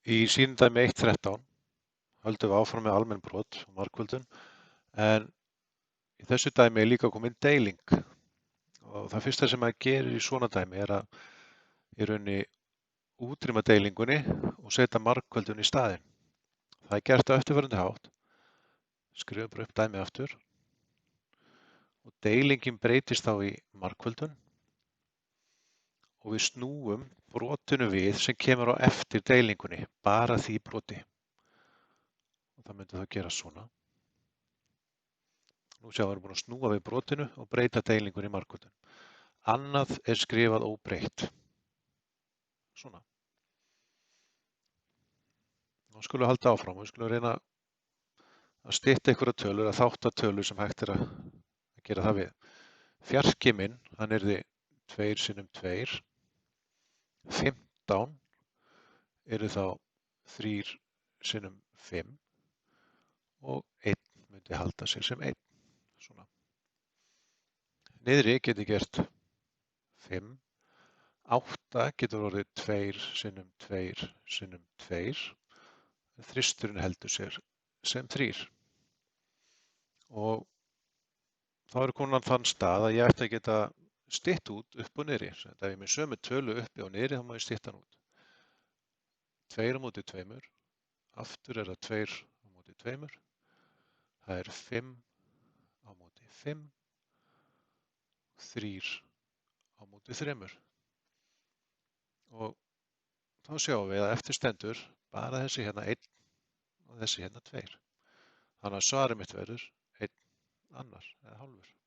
Í sýnidæmi 1.13 höldum við áfram með almenn brot og margföldun, en í þessu dæmi er líka komin deiling. Og það fyrsta sem maður gerir í svona dæmi er að í rauninni útrýma deilingunni og setja margföldun í staðinn. Það er gert á eftirfarandi hátt. Skrifa bara upp dæmi aftur og deilingin breytist þá í margföldun og við snúum brotinu við sem kemur á eftir deilingunni, bara því broti. Og það myndi þá gera svona. Nú sjáum við erum búin að snúa við brotinu og breyta deilingunni í margföldun. Annað er skrifað óbreytt. Svona. Nú skulum við halda áfram og við skulum reyna að stytta einhverja tölur, að þáttatölur sem hægt er að gera það við. Fjarki minn, hann yrði 2 sinnum 2. 15 eru þá 3 sinnum 5 og 1 myndi halda sig sem 1. Svona. Niðri geti gert 5. 8 getur orðið 2 sinnum 2 sinnum 2. Þristurinn heldur sér sem 3. Og þá er konan þann stað að ég ætti að geta stytt út upp og niðri. Ef ég með sömu tölu uppi og niðri þá má ég stytta hann út. 2 á móti 2. Aftur er það 2 á móti 2. Það er 5 á móti 5. 3 á móti 3. Og þá sjáum við að eftir stendur bara þessi hérna 1 og þessi hérna 2. Þannig að svarið mitt verður 1 annar eða hálfur.